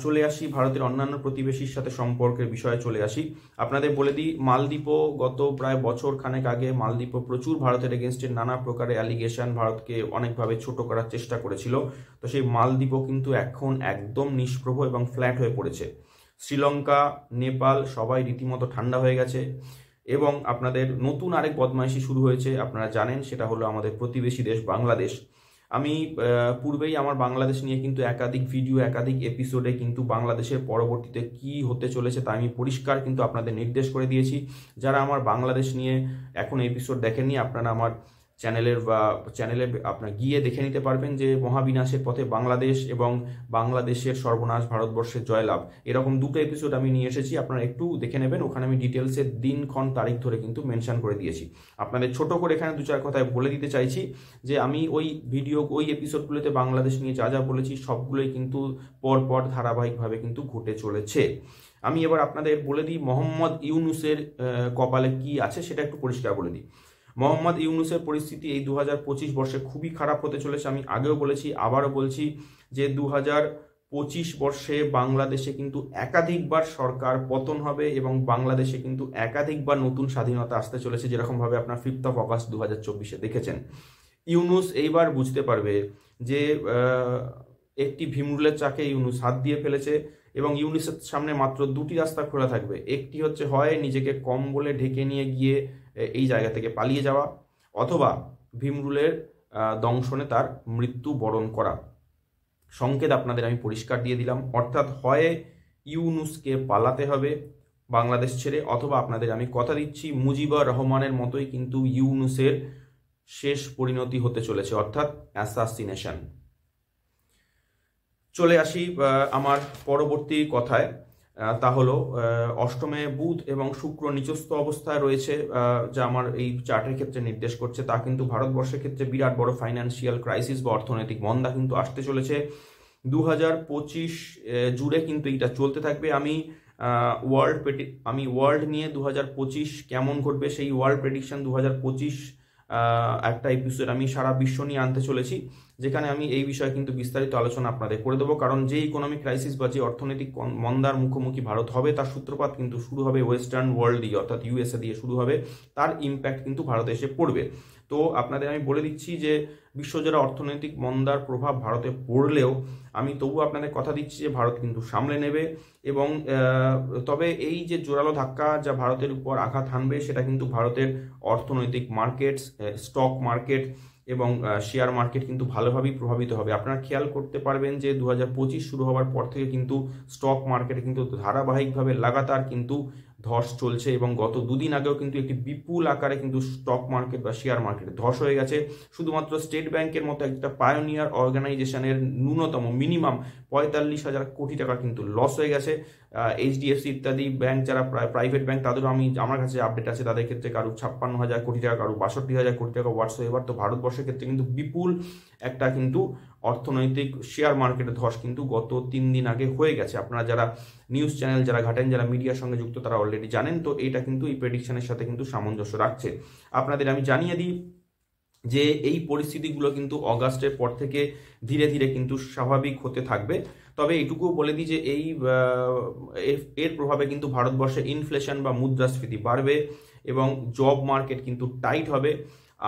S1: চলে আসি ভারতের অন্যান্য প্রতিবেশীর সাথে সম্পর্কের বিষয়ে চলে আসি। আপনাদের বলে দিই, মালদ্বীপও গত প্রায় বছর খানেক আগে মালদ্বীপও প্রচুর ভারতের এগেনস্টে নানা প্রকারের অ্যালিগেশন, ভারতকে অনেকভাবে ছোট করার চেষ্টা করেছিল। তো সেই মালদ্বীপও কিন্তু এখন একদম নিষ্প্রভ এবং ফ্ল্যাট হয়ে পড়েছে। শ্রীলঙ্কা, নেপাল সবাই রীতিমতো ঠান্ডা হয়ে গেছে, এবং আপনাদের নতুন আরেক বদমাইশি শুরু হয়েছে, আপনারা জানেন, সেটা হলো আমাদের প্রতিবেশী দেশ বাংলাদেশ। আমি পূর্বেই আমার বাংলাদেশ নিয়ে কিন্তু একাধিক ভিডিও, একাধিক এপিসোডে কিন্তু বাংলাদেশের পরবর্তীতে কি হতে চলেছে তা আমি পরিষ্কার কিন্তু আপনাদের নির্দেশ করে দিয়েছি। যারা আমার বাংলাদেশ নিয়ে এখন এপিসোড দেখেননি, আপনারা আমার চ্যানেলে আপনার গিয়ে দেখে নিতে পারবেন যে মহাবিনাশের পথে বাংলাদেশ এবং বাংলাদেশের সর্বনাশ ভারতবর্ষের জয়লাভ, এরকম দুটো এপিসোড আমি নিয়ে এসেছি। আপনারা একটু দেখে নেবেন, ওখানে আমি ডিটেলসের দিনক্ষণ তারিখ ধরে কিন্তু মেনশন করে দিয়েছি। আপনাদের ছোট করে এখানে 2-4 কথায় বলে দিতে চাইছি যে আমি ওই এপিসোডগুলোতে বাংলাদেশ নিয়ে যা যা বলেছি সবগুলোই কিন্তু পরপর ধারাবাহিকভাবে কিন্তু ঘটে চলেছে। আমি এবার আপনাদের বলে দিই মোহাম্মদ ইউনুসের কপালে কি আছে সেটা একটু পরিষ্কার বলে দিই। মোহাম্মদ ইউনুসের পরিস্থিতি এই 2025 বর্ষে খুবই খারাপ হতে চলেছে। আমি আগেও বলেছি, আবারও বলছি যে 2025 বর্ষে বাংলাদেশে কিন্তু একাধিকবার সরকার পতন হবে, এবং বাংলাদেশে কিন্তু একাধিকবার নতুন স্বাধীনতা আসতে চলেছে, যেরকমভাবে আপনার 5 অগাস্ট 2024-এ দেখেছেন। ইউনুস এইবার বুঝতে পারবে যে একটি ভীমরুলের চাকে ইউনুস হাত দিয়ে ফেলেছে, এবং ইউনুসের সামনে মাত্র 2টি রাস্তা খোলা থাকবে। একটি হচ্ছে হয় নিজেকে কম্বলে ঢেকে নিয়ে গিয়ে এই জায়গা থেকে পালিয়ে যাওয়া, অথবা ভীমরুলের দংশনে তার মৃত্যু বরণ করা। সংকেত আপনাদের আমি পরিষ্কার দিয়ে দিলাম, অর্থাৎ হয় ইউনুসকে পালাতে হবে বাংলাদেশ ছেড়ে, অথবা আপনাদের আমি কথা দিচ্ছি মুজিবুর রহমানের মতোই কিন্তু ইউনুসের শেষ পরিণতি হতে চলেছে, অর্থাৎ অ্যাসাসিনেশন। চলে আসি আমার পরবর্তী কথায়, তা হলো অষ্টমে বুধ এবং শুক্র নিচস্থ অবস্থায় রয়েছে, যা আমার এই চার্টের ক্ষেত্রে নির্দেশ করছে তা কিন্তু ভারতবর্ষের ক্ষেত্রে বিরাট বড় ফাইন্যান্সিয়াল ক্রাইসিস বা অর্থনৈতিক মন্দা কিন্তু আসতে চলেছে। 2025 জুড়ে কিন্তু এটা চলতে থাকবে। আমি ওয়ার্ল্ড নিয়ে 2025 কেমন ঘটবে সেই ওয়ার্ল্ড প্রেডিকশন 2025 একটা এপিসোড আমি সারা বিশ্ব নিয়ে আনতে চলেছি, যেখানে আমি এই বিষয়ে কিন্তু বিস্তারিত আলোচনা আপনাদের করে দেবো। কারণ যে ইকোনমিক ক্রাইসিস বা যে অর্থনৈতিক মন্দার মুখোমুখি ভারত হবে, তার সূত্রপাত কিন্তু শুরু হবে ওয়েস্টার্ন ওয়ার্ল্ড দিয়ে, অর্থাৎ ইউএসএ দিয়ে শুরু হবে। তার ইম্প্যাক্ট কিন্তু ভারতে এসে পড়বে। তো আপনাদের আমি বলে দিচ্ছি যে বিশ্বজোড়া অর্থনৈতিক মন্দার প্রভাব ভারতে পড়লেও আমি তবু আপনাদের কথা দিচ্ছি যে ভারত কিন্তু সামলে নেবে। এবং তবে এই যে জোরালো ধাক্কা যা ভারতের উপর আঘাত হানবে, সেটা কিন্তু ভারতের অর্থনৈতিক মার্কেটস, স্টক মার্কেট এবং শেয়ার মার্কেট কিন্তু ভালোভাবেই প্রভাবিত হবে। আপনারা খেয়াল করতে পারবেন যে 2025 শুরু হওয়ার পর থেকে কিন্তু স্টক মার্কেটে কিন্তু ধারাবাহিকভাবে লাগাতার কিন্তু ধস চলছে, এবং গত দুদিন আগেও কিন্তু একটি বিপুল আকারে কিন্তু স্টক মার্কেট বা শেয়ার মার্কেট ধস হয়ে গেছে। শুধুমাত্র স্টেট ব্যাংকের মতো একটা পায়োনিয়ার অর্গানাইজেশনের ন্যূনতম মিনিমাম 45,000 কোটি টাকা কিন্তু লস হয়ে গেছে। এইচডিএফসি ইত্যাদি ব্যাংক যারা প্রাইভেট ব্যাংক, তাদেরও আমার কাছে আপডেট আছে, তাদের ক্ষেত্রে কারো 56,000 কোটি টাকা, কারো 62,000 কোটি টাকা ওয়াটস এভার। তো ভারতবর্ষের ক্ষেত্রে কিন্তু বিপুল একটা কিন্তু অর্থনৈতিক শেয়ার মার্কেটের ধস কিন্তু গত 3 দিন আগে হয়ে গেছে। আপনারা যারা নিউজ চ্যানেল যারা ঘাটেন, যারা মিডিয়ার সঙ্গে যুক্ত, তারা অলরেডি জানেন। তো এটা কিন্তু এই প্রেডিকশনের সাথে কিন্তু সামঞ্জস্য রাখছে। আপনাদের আমি জানিয়ে দিই যে এই পরিস্থিতিগুলো কিন্তু অগাস্টের পর থেকে ধীরে ধীরে কিন্তু স্বাভাবিক হতে থাকবে। তবে এইটুকুও বলে দিই যে এর প্রভাবে কিন্তু ভারতবর্ষে ইনফ্লেশন বা মুদ্রাস্ফীতি বাড়বে এবং জব মার্কেট কিন্তু টাইট হবে।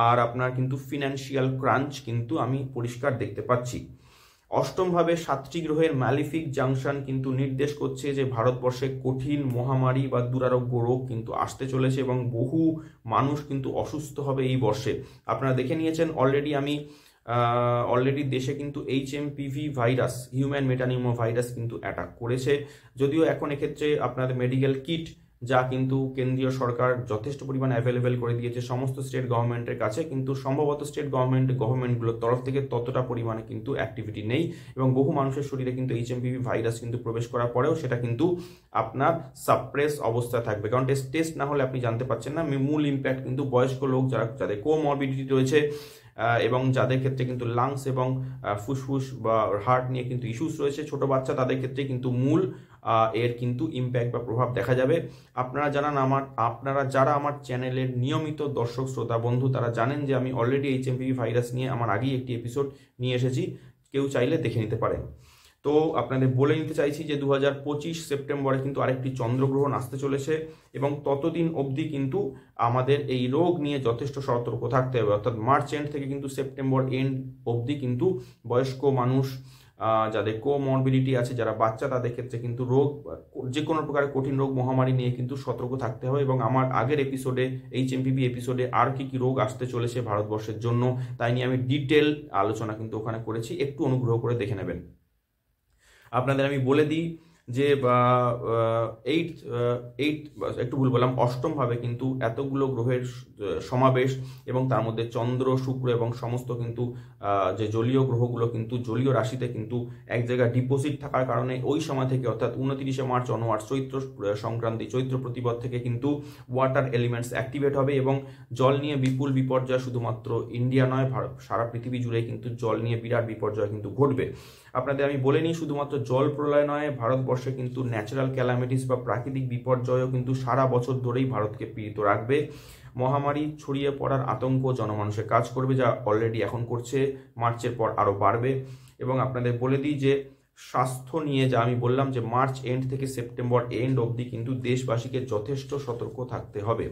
S1: আর আপনার কিন্তু ফিনান্সিয়াল ক্রাঞ্চ কিন্তু আমি পরিষ্কার দেখতে পাচ্ছি। অষ্টমভাবে 7টি গ্রহের ম্যালিফিক জাংশন কিন্তু নির্দেশ করছে যে ভারতবর্ষে কঠিন মহামারী বা দুরারোগ্য রোগ কিন্তু আসতে চলেছে এবং বহু মানুষ কিন্তু অসুস্থ হবে এই বর্ষে। আপনারা দেখে নিয়েছেন অলরেডি দেশে কিন্তু HMPV virus, human metapneumo virus কিন্তু অ্যাটাক করেছে। যদিও এখন এক্ষেত্রে আপনাদের মেডিকেল কিট, যা কিন্তু কেন্দ্রীয় সরকার যথেষ্ট পরিমাণে অ্যাভেলেবেল করে দিয়েছে সমস্ত স্টেট গভর্নমেন্টের কাছে, কিন্তু সম্ভবত স্টেট গভর্নমেন্টগুলোর তরফ থেকে ততটা পরিমাণে কিন্তু অ্যাক্টিভিটি নেই এবং বহু মানুষের শরীরে কিন্তু HMPV ভাইরাস কিন্তু প্রবেশ করার পরেও সেটা কিন্তু আপনার সাপ্রেস অবস্থায় থাকবে। কারণ টেস্ট না হলে আপনি জানতে পারছেন না। মূল ইম্প্যাক্ট কিন্তু বয়স্ক লোক, যাদের কোমরবিডিটি রয়েছে এবং যাদের ক্ষেত্রে কিন্তু লাংস এবং ফুসফুস বা হার্ট নিয়ে কিন্তু ইস্যুস রয়েছে, ছোট বাচ্চা, তাদের ক্ষেত্রে কিন্তু মূল এর কিন্তু ইম্প্যাক্ট বা প্রভাব দেখা যাবে। আপনারা যারা আমার চ্যানেলের নিয়মিত দর্শক শ্রোতা বন্ধু, তারা জানেন যে আমি অলরেডি HMPV ভাইরাস নিয়ে আমার আগেই একটি এপিসোড নিয়ে এসেছি, কেউ চাইলে দেখে নিতে পারেন। তো আপনাদের বলে নিতে চাইছি যে 2025 সেপ্টেম্বরে কিন্তু আরেকটি চন্দ্রগ্রহণ আসতে চলেছে এবং ততদিন অবধি কিন্তু আমাদের এই রোগ নিয়ে যথেষ্ট সতর্ক থাকতে হবে। অর্থাৎ মার্চ এন্ড থেকে কিন্তু সেপ্টেম্বর এন্ড অবধি কিন্তু বয়স্ক মানুষ, যাদের কোমরবিডিটি আছে, যারা বাচ্চা, তাদের ক্ষেত্রে কিন্তু যে কোনো প্রকারের কঠিন রোগ মহামারী নিয়ে কিন্তু সতর্ক থাকতে হবে। এবং আমার আগের এপিসোডে, HMPV এপিসোডে আর কি রোগ আসতে চলেছে ভারতবর্ষের জন্য, তাই নিয়ে আমি ডিটেল আলোচনা কিন্তু ওখানে করেছি, একটু অনুগ্রহ করে দেখে নেবেন। আপনাদের আমি বলে দিই যে অষ্টমভাবে কিন্তু এতগুলো গ্রহের সমাবেশ এবং তার মধ্যে চন্দ্র, শুক্র এবং সমস্ত কিন্তু যে জলীয় গ্রহগুলো কিন্তু জলীয় রাশিতে কিন্তু এক জায়গায় ডিপোজিট থাকার কারণে ওই সময় থেকে, অর্থাৎ 29শে মার্চ অনওয়ার্ড, চৈত্র সংক্রান্তি, চৈত্র প্রতিপদ থেকে কিন্তু ওয়াটার এলিমেন্টস অ্যাক্টিভেট হবে এবং জল নিয়ে বিপুল বিপর্যয় শুধুমাত্র ইন্ডিয়া নয়, সারা পৃথিবী জুড়ে কিন্তু জল নিয়ে বিরাট বিপর্যয় কিন্তু ঘটবে। আপনাদের আমি বলে নিই, শুধুমাত্র জল প্রলয় নয়, ভারতবর্ষে কিন্তু ন্যাচারাল ক্যালামিটিস বা প্রাকৃতিক বিপর্যয়ও কিন্তু সারা বছর ধরেই ভারতকে পীড়িত রাখবে। মহামারী ছড়িয়ে পড়ার আতঙ্ক জনমানুষে কাজ করবে, যা অলরেডি এখন করছে, মার্চের পর আরও বাড়বে। এবং আপনাদের বলে দিই যে স্বাস্থ্য নিয়ে যা আমি বললাম যে মার্চ এন্ড থেকে সেপ্টেম্বর এন্ড অবধি কিন্তু দেশবাসীকে যথেষ্ট সতর্ক থাকতে হবে।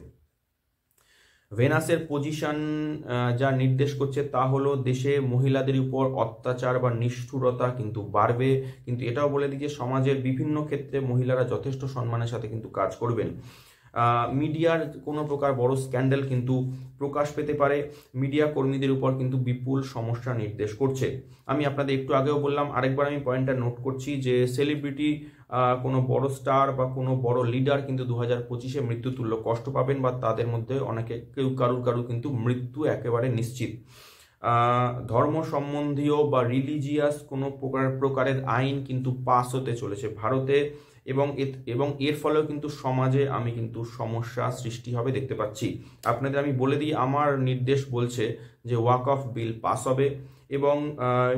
S1: ভেনাসের পজিশন যা নির্দেশ করছে তা হলো দেশে মহিলাদের উপর অত্যাচার বা নিষ্ঠুরতা কিন্তু বাড়বে। কিন্তু এটাও বলে দিই যে সমাজের বিভিন্ন ক্ষেত্রে মহিলারা যথেষ্ট সম্মানের সাথে কিন্তু কাজ করবেন। মিডিয়ার কোনো প্রকার বড় স্ক্যান্ডাল কিন্তু প্রকাশ পেতে পারে, মিডিয়া কর্মীদের উপর কিন্তু বিপুল সমস্যা নির্দেশ করছে। আমি আপনাদের একটু আগেও বললাম, আরেকবার আমি পয়েন্টটা নোট করছি যে সেলিব্রিটি, কোনো বড় স্টার বা কোনো বড় লিডার কিন্তু 2025-এ মৃত্যুতুল্য কষ্ট পাবেন বা তাদের মধ্যে কারুর কিন্তু মৃত্যু একেবারে নিশ্চিত। ধর্ম সম্বন্ধীয় বা রিলিজিয়াস কোনো প্রকারের আইন কিন্তু পাস হতে চলেছে ভারতে এবং এর ফলেও কিন্তু সমাজে আমি কিন্তু সমস্যা সৃষ্টি হবে দেখতে পাচ্ছি। আপনাদের আমি বলে দিই, আমার নির্দেশ বলছে যে ওয়াকফ বিল পাস হবে এবং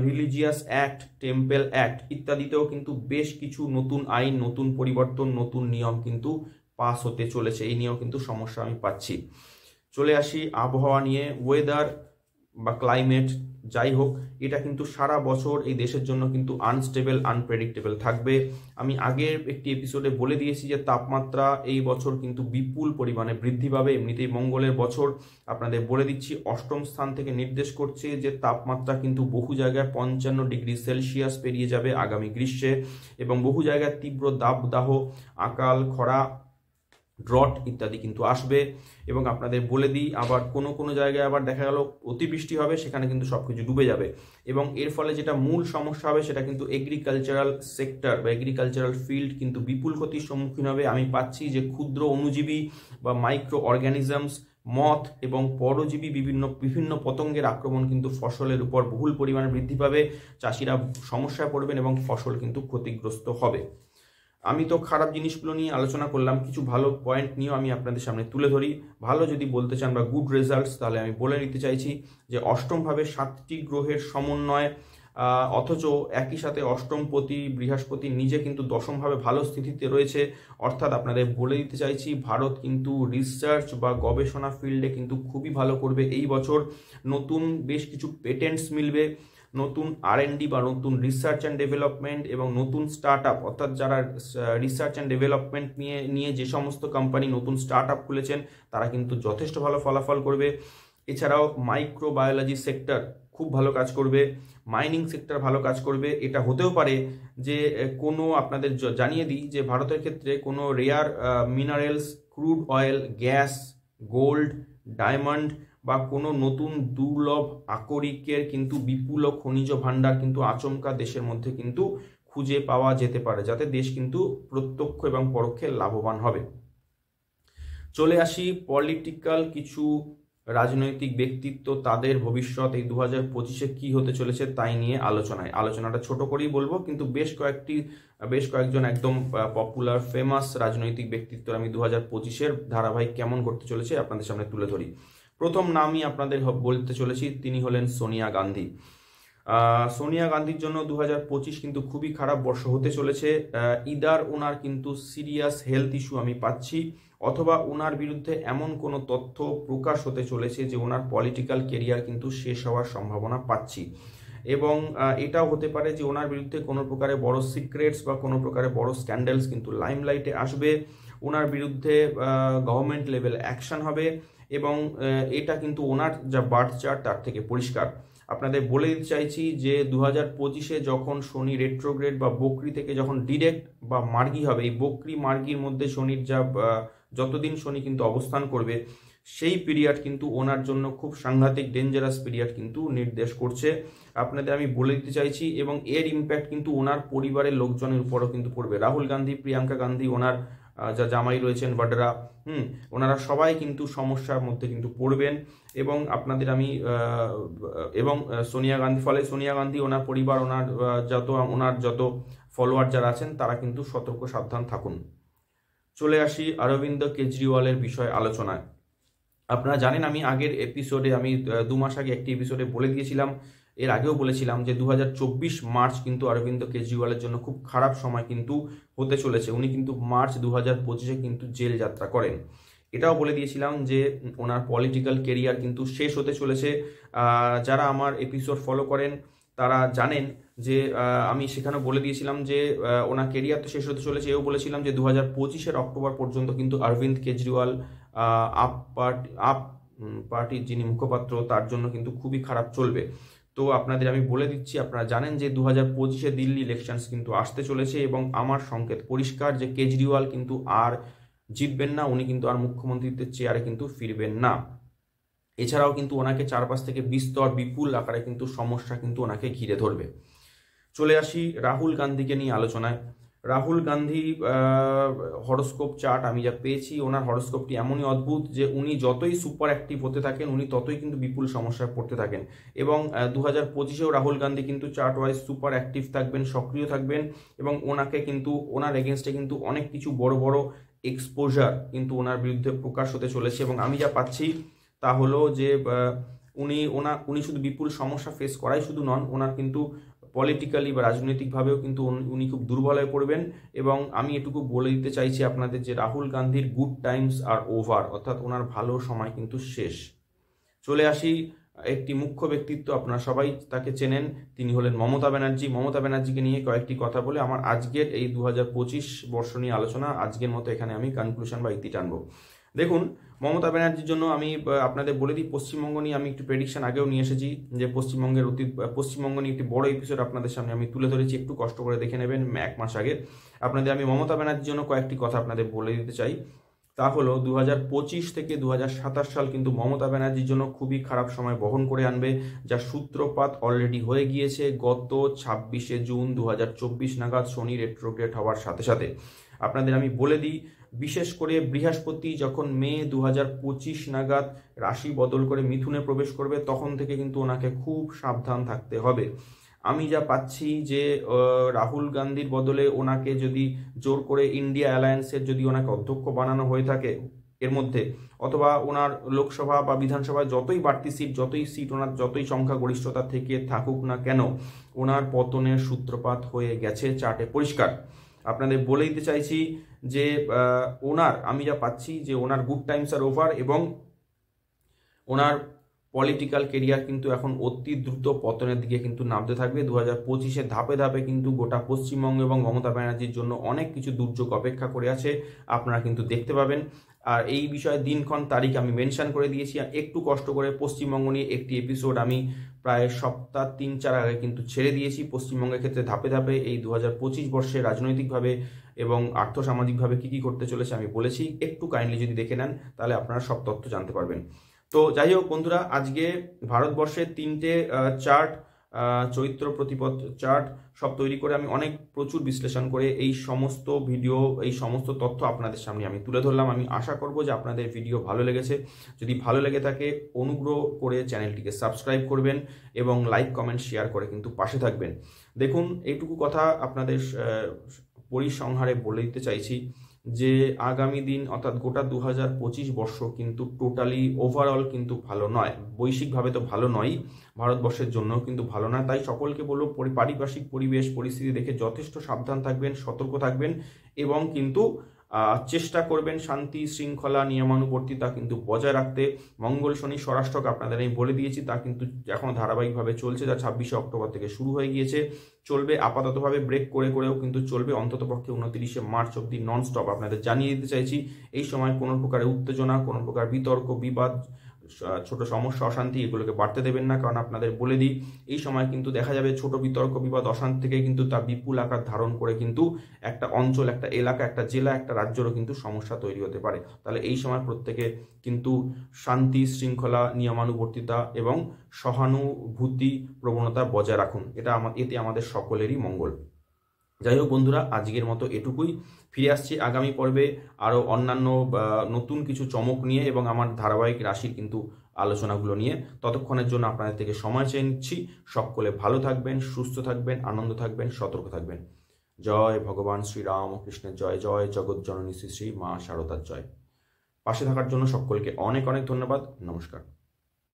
S1: রিলিজিয়াস অ্যাক্ট, টেম্পল অ্যাক্ট ইত্যাদিতেও কিন্তু বেশ কিছু নতুন আইন, নতুন পরিবর্তন, নতুন নিয়ম কিন্তু পাস হতে চলেছে। এই নিয়েও কিন্তু সমস্যা আমি পাচ্ছি। চলে আসি আবহাওয়া নিয়ে। ওয়েদার বা ক্লাইমেট যাই হোক, এটা কিন্তু সারা বছর এই দেশের জন্য কিন্তু আনস্টেবল, আনপ্রেডিক্টেবল থাকবে। আমি আগের একটি এপিসোডে বলে দিয়েছি যে তাপমাত্রা এই বছর কিন্তু বিপুল পরিমাণে বৃদ্ধি পাবে। এমনিতেই মঙ্গলের বছর, আপনাদের বলে দিচ্ছি অষ্টম স্থান থেকে নির্দেশ করছে যে তাপমাত্রা কিন্তু বহু জায়গায় 55 ডিগ্রি সেলসিয়াস পেরিয়ে যাবে আগামী গ্রীষ্মে, এবং বহু জায়গায় তীব্র দাবদাহ, আকাল, খরা, ড্রট ইত্যাদি কিন্তু আসবে। এবং আপনাদের বলে দিই, আবার কোনো কোনো জায়গায় আবার দেখা গেল অতিবৃষ্টি হবে, সেখানে কিন্তু সবকিছু ডুবে যাবে। এবং এর ফলে যেটা মূল সমস্যা হবে সেটা কিন্তু এগ্রিকালচারাল সেক্টর বা এগ্রিকালচারাল ফিল্ড কিন্তু বিপুল ক্ষতির সম্মুখীন হবে। আমি পাচ্ছি যে ক্ষুদ্র অণুজীবী বা মাইক্রো অর্গানিজমস, মথ এবং পরজীবী বিভিন্ন পতঙ্গের আক্রমণ কিন্তু ফসলের উপর বহুল পরিমাণে বৃদ্ধি পাবে। চাষিরা সমস্যায় পড়বেন এবং ফসল কিন্তু ক্ষতিগ্রস্ত হবে। আমি তো খারাপ জিনিসগুলো নিয়ে আলোচনা করলাম, কিছু ভালো পয়েন্ট নিয়েও আমি আপনাদের সামনে তুলে ধরি। ভালো যদি বলতে চান বা গুড রেজাল্টস, তাহলে আমি বলে নিতে চাইছি যে অষ্টমভাবে 7টি গ্রহের সমন্বয়, অথচ একই সাথে অষ্টমপতি বৃহস্পতি নিজে কিন্তু দশমভাবে ভালো স্থিতিতে রয়েছে। অর্থাৎ আপনাদের বলে দিতে চাইছি ভারত কিন্তু রিসার্চ বা গবেষণা ফিল্ডে কিন্তু খুবই ভালো করবে এই বছর। নতুন বেশ কিছু পেটেন্টস মিলবে, নতুন R&D বা নতুন রিসার্চ অ্যান্ড ডেভেলপমেন্ট এবং নতুন স্টার্ট আপ, অর্থাৎ যারা রিসার্চ অ্যান্ড ডেভেলপমেন্ট নিয়ে যে সমস্ত কোম্পানি নতুন স্টার্ট আপ খুলেছেন তারা কিন্তু যথেষ্ট ভালো ফলাফল করবে। এছাড়াও মাইক্রোবায়োলজি সেক্টর খুব ভালো কাজ করবে, মাইনিং সেক্টর ভালো কাজ করবে। এটা হতেও পারে যে কোনো, আপনাদের জানিয়ে দিই যে ভারতের ক্ষেত্রে কোনো rare minerals, crude oil, gas, gold, diamond বা কোনো নতুন দুর্লভ আকরিকের কিন্তু বিপুল খনিজ ভাণ্ডার কিন্তু আচমকা দেশের মধ্যে কিন্তু খুঁজে পাওয়া যেতে পারে, যাতে দেশ কিন্তু প্রত্যক্ষ এবং পরোক্ষে লাভবান হবে। চলে আসি পলিটিক্যাল কিছু রাজনৈতিক ব্যক্তিত্ব, তাদের ভবিষ্যৎ এই 2025-এ কি হতে চলেছে তাই নিয়ে আলোচনাটা ছোট করেই বলবো, কিন্তু বেশ কয়েকজন একদম পপুলার ফেমাস রাজনৈতিক ব্যক্তিত্ব আমি 2025-এর ধারাবাহিক কেমন করতে চলেছে আপনাদের সামনে তুলে ধরি। প্রথম নামই আপনাদের বলতে চলেছি, তিনি হলেন সোনিয়া গান্ধী। সোনিয়া গান্ধীর জন্য 2025 কিন্তু খুবই খারাপ বর্ষ হতে চলেছে। ইদার ওনার কিন্তু সিরিয়াস হেলথ ইস্যু আমি পাচ্ছি, অথবা ওনার বিরুদ্ধে এমন কোনো তথ্য প্রকাশ হতে চলেছে যে ওনার পলিটিক্যাল কেরিয়ার কিন্তু শেষ হওয়ার সম্ভাবনা পাচ্ছি। এবং এটাও হতে পারে যে ওনার বিরুদ্ধে কোনো প্রকারে বড় সিক্রেটস বা কোনো প্রকারে বড় স্ক্যান্ডালস কিন্তু লাইমলাইটে আসবে। ওনার বিরুদ্ধে গভর্নমেন্ট লেভেল অ্যাকশন হবে, এবং এটা কিন্তু ওনার যা বার্থ চার্ট তার থেকে পরিষ্কার। আপনাদের বলে দিতে চাইছি যে 2025-এ যখন শনি রেট্রোগ্রেড বা বকরি থেকে যখন ডিরেক্ট বা মার্গী হবে, এই বকরি মার্গীর মধ্যে শনির যতদিন শনি কিন্তু অবস্থান করবে, সেই পিরিয়ড কিন্তু ওনার জন্য খুব সাংঘাতিক ডেঞ্জারাস পিরিয়ড কিন্তু নির্দেশ করছে। আপনাদের আমি বলে দিতে চাইছি, এবং এর ইম্প্যাক্ট কিন্তু ওনার পরিবারের লোকজনের উপরও কিন্তু পড়বে। রাহুল গান্ধী, প্রিয়াঙ্কা গান্ধী, ওনার যা জামাই রয়েছেন বডরা, ওনারা সবাই কিন্তু সমস্যার মধ্যে কিন্তু পড়বেন। এবং আপনাদের আমি এবং সোনিয়া গান্ধী, ওনার পরিবার, ওনার যত ফলোয়ার যারা আছেন তারা কিন্তু সতর্ক সাবধান থাকুন। চলে আসি অরবিন্দ কেজরিওয়ালের বিষয়ে আলোচনায়। আপনারা জানেন আমি আগের এপিসোডে, আমি 2 মাস আগে একটি এপিসোডে বলে দিয়েছিলাম, এর আগেও বলেছিলাম যে 2024 মার্চ কিন্তু অরবিন্দ কেজরিওয়ালের জন্য খুব খারাপ সময় কিন্তু হতে চলেছে। উনি কিন্তু মার্চ 2025-এ কিন্তু জেল যাত্রা করেন। এটাও বলে দিয়েছিলাম যে ওনার পলিটিক্যাল কেরিয়ার কিন্তু শেষ হতে চলেছে। যারা আমার এপিসোড ফলো করেন তারা জানেন যে আমি সেখানে বলে দিয়েছিলাম যে ওনার কেরিয়ার তো শেষ হতে চলেছে। এও বলেছিলাম যে 2025-এর অক্টোবর পর্যন্ত কিন্তু অরবিন্দ কেজরিওয়াল আপ পার্টির যিনি মুখপাত্র তার জন্য কিন্তু খুবই খারাপ চলবে। তো আপনাদের আমি বলে দিচ্ছি, আপনারা জানেন যে 2025-এ দিল্লি ইলেকশনস কিন্তু আসতে চলেছে, এবং আমার সংকেত পরিষ্কার যে কেজরিওয়াল কিন্তু আর জিতবেন না, উনি কিন্তু আর মুখ্যমন্ত্রীদের চেয়ারে কিন্তু ফিরবেন না। এছাড়াও কিন্তু ওনাকে চারপাশ থেকে বিস্তর বিপুল আকারে কিন্তু সমস্যা কিন্তু ওনাকে ঘিরে ধরবে। চলে আসি রাহুল গান্ধীকে নিয়ে আলোচনায়। রাহুল গান্ধী হরোস্কোপ চার্ট আমি যা পেয়েছি, ওনার হরোস্কোপটি এমনই অদ্ভুত যে উনি যতই সুপার অ্যাক্টিভ হতে থাকেন উনি ততই কিন্তু বিপুল সমস্যায় পড়তে থাকেন। এবং 2025-এও রাহুল গান্ধী কিন্তু চার্ট ওয়াইজ সুপার অ্যাক্টিভ থাকবেন, সক্রিয় থাকবেন, এবং ওনাকে কিন্তু ওনার এগেনস্টে কিন্তু অনেক কিছু বড় বড় এক্সপোজার কিন্তু ওনার বিরুদ্ধে প্রকাশ হতে চলেছে। এবং আমি যা পাচ্ছি তা হলো যে উনি শুধু বিপুল সমস্যা ফেস করাই শুধু নন, ওনার কিন্তু পলিটিক্যালি বা রাজনৈতিকভাবেও কিন্তু উনি খুব দুর্বল হয়ে পড়বেন। এবং আমি এটুকু বলে দিতে চাইছি আপনাদের যে রাহুল গান্ধীর গুড টাইমস আর ওভার, অর্থাৎ ওনার ভালো সময় কিন্তু শেষ। চলে আসি একটি মুখ্য ব্যক্তিত্ব, আপনারা সবাই তাকে চেনেন, তিনি হলেন মমতা ব্যানার্জি। মমতা ব্যানার্জিকে নিয়ে কয়েকটি কথা বলে আমার আজকের এই 2025 বর্ষ নিয়ে আলোচনা আজকের মতো এখানে আমি কনক্লুশন বা ইতি টানবো। দেখুন, মমতা ব্যানার্জির জন্য আমি আপনাদের বলে দিই, পশ্চিমবঙ্গ নিয়ে আমি একটু প্রেডিকশন আগেও নিয়ে এসেছি, যে পশ্চিমবঙ্গ নিয়ে একটি বড় এপিসোড আপনাদের সামনে আমি তুলে ধরেছি, একটু কষ্ট করে দেখে নেবেন 1 মাস আগে। আপনাদের আমি মমতা ব্যানার্জির জন্য কয়েকটি কথা আপনাদের বলে দিতে চাই। তা হলো 2025 থেকে 2027 সাল কিন্তু মমতা ব্যানার্জির জন্য খুবই খারাপ সময় বহন করে আনবে, যার সূত্রপাত অলরেডি হয়ে গিয়েছে গত 26শে জুন 2024 নাগাদ শনি রেট্রোগ্রেড হওয়ার সাথে সাথে। আপনাদের আমি বলে দিই, বিশেষ করে বৃহস্পতি যখন মে 2025 নাগাদ রাশি বদল করে মিথুনে প্রবেশ করবে, তখন থেকে কিন্তু ওনাকে খুব সাবধান থাকতে হবে। আমি যা পাচ্ছি যে রাহুল গান্ধীর বদলে ওনাকে যদি জোর করে ইন্ডিয়া অ্যালায়েন্সের যদি ওনাকে অধ্যক্ষ বানানো হয়ে থাকে এর মধ্যে, অথবা ওনার লোকসভা বা বিধানসভায় যতই বাড়তি সিট ওনার যতই সংখ্যাগরিষ্ঠতা থেকে থাকুক না কেন, ওনার পতনের সূত্রপাত হয়ে গেছে, চার্টে পরিষ্কার। আপনাদের বলে দিতে চাইছি যে আমি যা পাচ্ছি যে ওনার গুড টাইমস আর ওভার, এবং ওনার পলিটিক্যাল কেরিয়ার কিন্তু এখন অতি দ্রুত পতনের দিকে কিন্তু নামতে থাকবে। 2025-এ ধাপে ধাপে কিন্তু গোটা পশ্চিমবঙ্গ এবং মমতা ব্যানার্জির জন্য অনেক কিছু দুর্যোগ অপেক্ষা করে আছে, আপনারা কিন্তু দেখতে পাবেন। আর এই বিষয়ে দিনক্ষণ তারিখ আমি মেনশন করে দিয়েছি। একটু কষ্ট করে পশ্চিমবঙ্গ নিয়ে একটি এপিসোড আমি প্রায় সপ্তাহ 3-4 আগে কিন্তু ছেড়ে দিয়েছি। পশ্চিমবঙ্গের ক্ষেত্রে ধাপে ধাপে এই 2025 বর্ষে রাজনৈতিকভাবে এবং আর্থসামাজিকভাবে কী কী করতে চলেছে আমি বলেছি, একটু কাইন্ডলি যদি দেখে নেন তাহলে আপনারা সব তথ্য জানতে পারবেন। তো যাই হোক বন্ধুরা, আজকে ভারতবর্ষের 3টে চার্ট, চরিত্র প্রতিপদ চার্ট সব তৈরি করে আমি প্রচুর বিশ্লেষণ করে এই সমস্ত ভিডিও, এই সমস্ত তথ্য আপনাদের সামনে আমি তুলে ধরলাম। আমি আশা করব যে আপনাদের ভিডিও ভালো লেগেছে। যদি ভালো লেগে থাকে অনুগ্রহ করে চ্যানেলটিকে সাবস্ক্রাইব করবেন এবং লাইক কমেন্ট শেয়ার করে কিন্তু পাশে থাকবেন। দেখুন, এইটুকু কথা আপনাদের পরিসংহারে বলে দিতে চাইছি যে আগামী দিন অর্থাৎ গোটা 2025 বর্ষ কিন্তু টোটালি ওভারঅল কিন্তু ভালো নয়। বৈশ্বিকভাবে তো ভালো নয়, ভারতবর্ষের জন্যও কিন্তু ভালো নয়। তাই সকলকে বলবো পারিপার্শ্বিক পরিবেশ পরিস্থিতি দেখে যথেষ্ট সাবধান থাকবেন, সতর্ক থাকবেন এবং কিন্তু চেষ্টা করবেন শান্তি শৃঙ্খলা নিয়মানুবর্তিতা কিন্তু বজায় রাখতে। মঙ্গল শনি স্বরাষ্ট্রক আপনাদের আমি বলে দিয়েছি, তা কিন্তু এখন ধারাবাহিকভাবে চলছে, যা 26শে অক্টোবর থেকে শুরু হয়ে গিয়েছে, চলবে আপাততভাবে, ব্রেক করে করেও কিন্তু চলবে অন্ততপক্ষে 29শে মার্চ অব্দি নন স্টপ। আপনাদের জানিয়ে দিতে চাইছি এই সময় কোনো প্রকারের উত্তেজনা, কোনো প্রকার বিতর্ক বিবাদ, ছোট সমস্যা অশান্তি এগুলোকে বাড়তে দেবেন না। কারণ আপনাদের বলে দিই, এই সময় কিন্তু দেখা যাবে ছোট বিতর্ক বিবাদ অশান্তি থেকে কিন্তু তা বিপুল আকার ধারণ করে কিন্তু একটা অঞ্চল, একটা এলাকা, একটা জেলা, একটা রাজ্যেরও কিন্তু সমস্যা তৈরি হতে পারে। তাহলে এই সময় প্রত্যেকে কিন্তু শান্তি শৃঙ্খলা নিয়মানুবর্তিতা এবং সহানুভূতি প্রবণতা বজায় রাখুন, এতে আমাদের সকলেরই মঙ্গল। যাই হোক বন্ধুরা, আজকের মতো এটুকুই। ফিরে আসছি আগামী পর্বে আরও অন্যান্য নতুন কিছু চমক নিয়ে এবং আমার ধারাবাহিক রাশির কিন্তু আলোচনাগুলো নিয়ে। ততক্ষণের জন্য আপনাদের থেকে সময় চেয়ে নিচ্ছি। সকলে ভালো থাকবেন, সুস্থ থাকবেন, আনন্দ থাকবেন, সতর্ক থাকবেন। জয় ভগবান শ্রী রামকৃষ্ণের জয়, জয় জগৎ জননী শ্রী শ্রী মা শারদার জয়। পাশে থাকার জন্য সকলকে অনেক অনেক ধন্যবাদ। নমস্কার।